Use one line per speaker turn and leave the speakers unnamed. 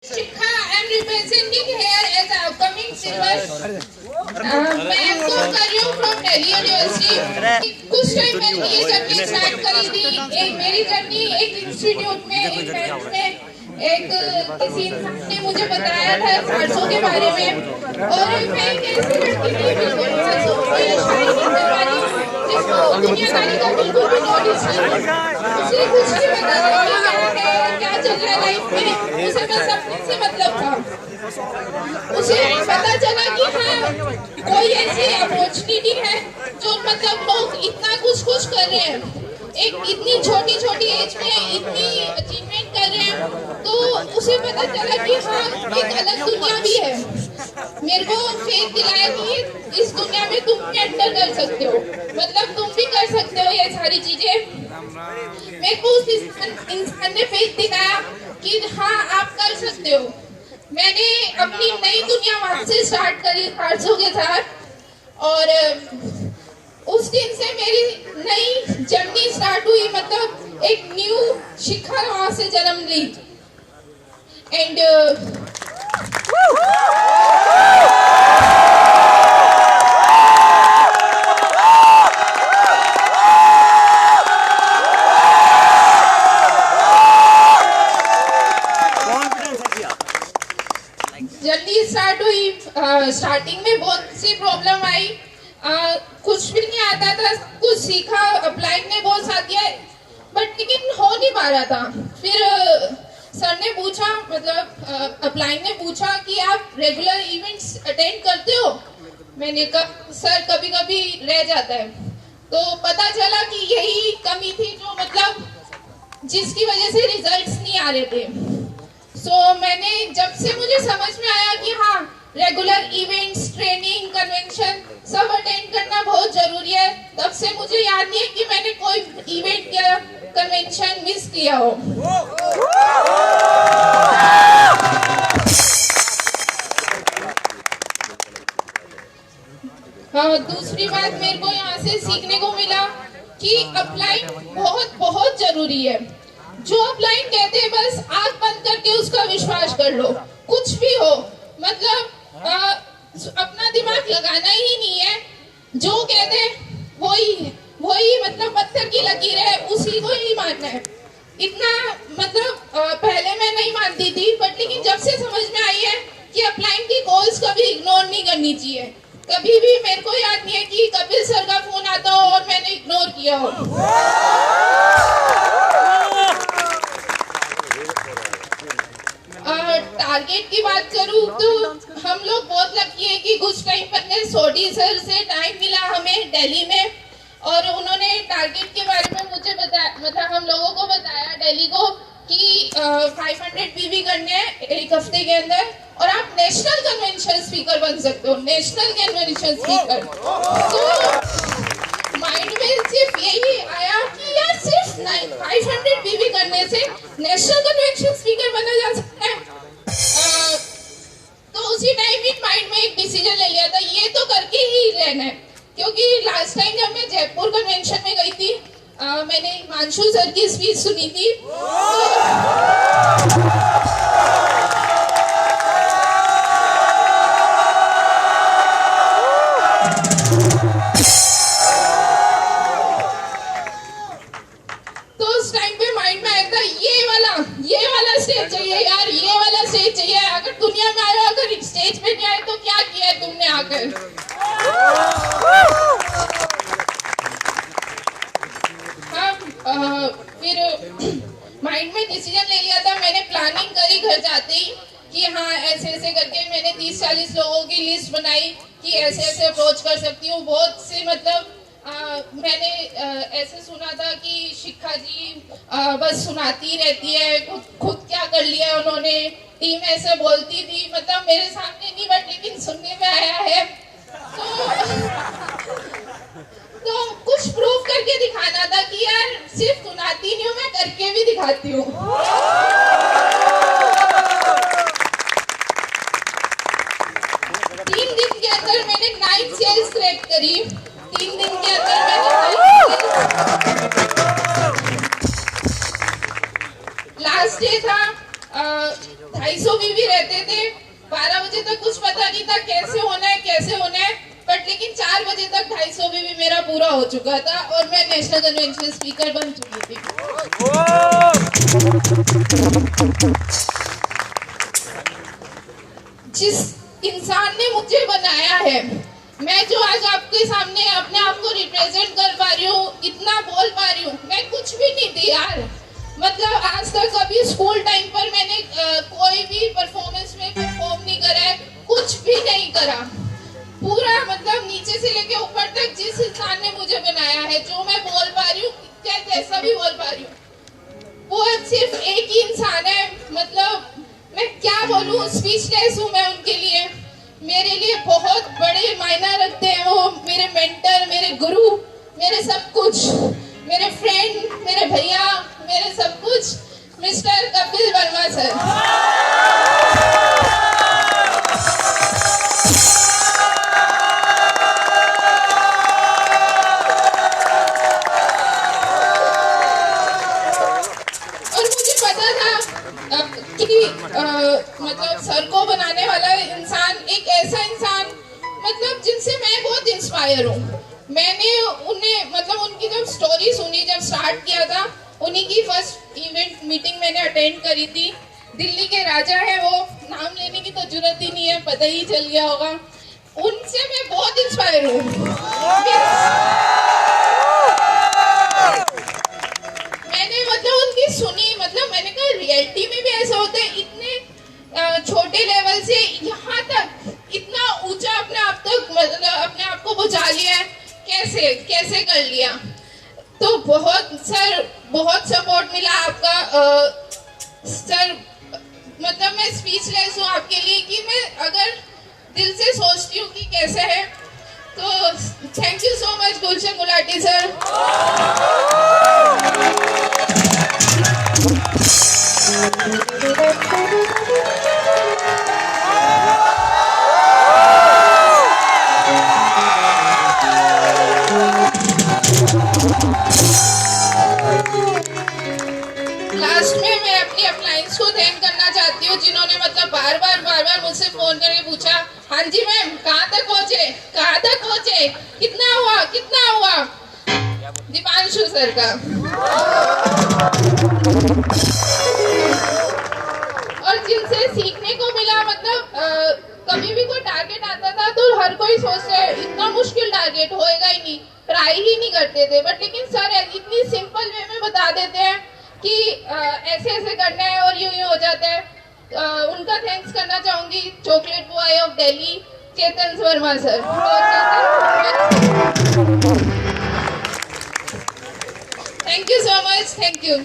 Shikha, I am representing here as an upcoming silver. मैं MCom कर रही हूँ फ्रॉम दिल्ली यूनिवर्सिटी। कुछ टाइम पहले ये जर्नी स्टार्ट करी थी। एक मेरी जर्नी एक इंस्टीट्यूट में एक बैंक में एक किसी इंसान ने मुझे बताया था खारसों के बारे में, और मैं एक ऐसी लड़की थी बिल्कुल मासूम सी शायरी करवानी जिसको दुनियादारी का बिल्कुल भी नॉलेज नहीं, उसे कुछ नहीं पता था क्या चल रहा है लाइफ में, उसे बस अपने से मतलब था। उसे पता चला कि हाँ कोई ऐसी अपॉर्चुनिटी है जो मतलब लोग इतना कुछ कर रहे हैं, एक इतनी छोटी एज में इतनी अचीवमेंट कर रहे हैं, तो उसे पता चला कि हाँ एक अलग दुनिया भी है। मेरे को फेथ दिलाया कि इस दुनिया में तुम भी एंटर कर सकते हो, मतलब तुम भी कर सकते हो ये सारी चीजें। मेरे को उस इंसान ने फेथ दिलाया कि हाँ आप कर सकते हो। मैंने अपनी नई दुनिया वहां से स्टार्ट करी खारसों के साथ, और उस दिन से मेरी नई जर्नी स्टार्ट हुई, मतलब एक न्यू शिखा वहां से जन्म ली। एंड जर्नी स्टार्ट हुई। स्टार्टिंग में बहुत सी प्रॉब्लम आई, कुछ भी नहीं आता था, कुछ सीखा, अप्लाई में बहुत साथ दिया, बट लेकिन हो नहीं पा रहा था। फिर सर ने पूछा, मतलब अप्लाई ने पूछा कि आप रेगुलर इवेंट्स अटेंड करते हो? मैंने कहा सर कभी कभी रह जाता है। तो पता चला कि यही कमी थी जो मतलब जिसकी वजह से रिजल्ट्स नहीं आ रहे थे। मैंने जब से मुझे समझ में आया कि हाँ रेगुलर इवेंट्स, ट्रेनिंग, कन्वेंशन सब अटेंड करना बहुत जरूरी है, तब से मुझे याद नहीं है कि मैंने कोई इवेंट या कन्वेंशन मिस किया हो। दूसरी बात मेरे को यहाँ से सीखने को मिला कि अपलाइन बहुत जरूरी है। जो अपलाइन कहते हैं बस आंख बंद करके उसका विश्वास कर लो, कुछ भी हो, मतलब अपना दिमाग लगाना ही नहीं है, जो कहते वही मतलब पत्थर की लकीर है, उसी को ही मानना है। इतना मतलब पहले मैं नहीं मानती थी, बट लेकिन जब से समझ में आई है कि अपलाइन की कॉल्स कभी इग्नोर नहीं करनी चाहिए। कभी भी मेरे को याद नहीं है कि कपिल सर का फोन आता हो और मैंने इग्नोर किया हो। टारगेट की बात करूं तो हम लोग बहुत लकी है कि कुछ टाइम पहले सोडी सर से टाइम मिला हमें दिल्ली में, और उन्होंने टारगेट के बारे में मुझे बताया, मतलब हम लोगों को बताया दिल्ली को कि 500 पीवी करने हैं एक हफ्ते के अंदर, और आप नेशनल कन्वेंशन स्पीकर बन सकते हो, नेशनल कन्वेंशन स्पीकर। तो माइंड में सिर्फ यही आया कि यार सिर्फ 500 पीवी करने से नेशनल कन्वेंशन स्पीकर बना जा सकता है। तो उसी टाइम ही माइंड में एक डिसीजन ले लिया था, ये तो करके ही रहना है। क्योंकि लास्ट टाइम जब मैं जयपुर कन्वेंशन में गई थी, मैंने हिमांशु सर की स्पीच सुनी थी, तो उस टाइम पे माइंड में आया था ये वाला स्टेज चाहिए यार, ये वाला स्टेज चाहिए। अगर दुनिया में आया, अगर स्टेज पे नहीं आए तो क्या किया है तुमने आकर। हाँ, फिर माइंड में डिसीजन ले लिया था, मैंने प्लानिंग करी घर जाते ही कि हाँ ऐसे करके मैंने 30-40 लोगों की लिस्ट बनाई कि ऐसे अप्रोच कर सकती हूँ। बहुत से मतलब मैंने ऐसे सुना था कि शिखा जी बस सुनाती रहती है, खुद क्या कर लिया उन्होंने, टीम ऐसे बोलती थी, मतलब मेरे सामने नहीं बट लेकिन सुनने में आया है। तो कुछ प्रूव करके दिखाना था कि यार सिर्फ सुनाती नहीं हूँ, मैं करके भी दिखाती हूँ। 3 दिन के अंदर मैंने 9 सेल्स क्रैक करी। 3 दिन के अंदर मैंने लास्ट डे था 250 भी भी रहते थे, 12 बजे तक कुछ पता नहीं था कैसे होना है, बट लेकिन 4 बजे तक 250 में भी मेरा पूरा हो चुका था और मैं नेशनल कन्वेंशन स्पीकर बन चुकी थी। जिस इंसान ने मुझे बनाया है, मैं जो आज आपके सामने अपने आप को रिप्रेजेंट कर पा रही हूँ, इतना बोल पा रही हूँ, मैं कुछ भी नहीं थी यार। मतलब आज तक कभी स्कूल टाइम पर मैंने कोई भी परफॉर्मेंस में परफॉर्म नहीं करा है, कुछ भी नहीं करा। पूरा मतलब नीचे से लेके ऊपर तक जिस इंसान ने मुझे बनाया है, जो मैं बोल पा रही हूँ, जैसा भी बोल पा रही हूँ, वो सिर्फ एक ही इंसान है। मतलब मैं क्या बोलूँ, स्पीचलेस हूँ मैं उनके लिए। मेरे लिए बहुत बड़े मायना रखते हैं वो, मेरे मेंटर, मेरे गुरु, मेरे सब कुछ, मेरे फ्रेंड, मेरे भैया, मेरे सब कुछ, मिस्टर कपिल वर्मा सर। मतलब सर को बनाने वाला इंसान एक ऐसा इंसान, मतलब जिनसे मैं बहुत इंस्पायर हूँ। मैंने उन्हें मतलब उनकी जब स्टोरी सुनी, जब स्टार्ट किया था, उन्हीं की फर्स्ट इवेंट मीटिंग मैंने अटेंड करी थी। दिल्ली के राजा है वो, नाम लेने की तो जरूरत ही नहीं है, पता ही चल गया होगा। उनसे मैं बहुत इंस्पायर हूँ। मैंने मतलब उनकी सुनी, मतलब मैंने कहा रियलिटी में भी ऐसा होता है, इतने छोटे लेवल से यहाँ तक इतना ऊंचा अपने आप तक, मतलब अपने आप को पहुंचा लिया है, कैसे कर लिया। तो बहुत सर, बहुत सपोर्ट मिला आपका सर। मतलब मैं स्पीचलेस हूँ आपके लिए कि मैं अगर दिल से सोचती हूँ कि कैसे है। तो thank you so much Gulshan Gulati sir. Last में मैं अपनी अप्लायंस को थैंक करना चाहती हूँ, जिन्होंने मतलब बार बार मुझसे फोन करके पूछा, हाँ जी मैम कहाँ तक पहुँचे, कितना हुआ। दीपांशु सर का। और जिनसे सीखने को मिला, मतलब कभी भी कोई टारगेट आता था तो हर कोई सोचता है इतना मुश्किल टारगेट होएगा ही नहीं, ट्राई ही नहीं करते थे, बट लेकिन सर इतनी सिंपल वे में बता देते हैं कि ऐसे करना है और यूं हो जाता है। उनका थैंक्स करना चाहूंगी chocolate boy of Delhi Chetan Verma sir. Thank you so much, thank you.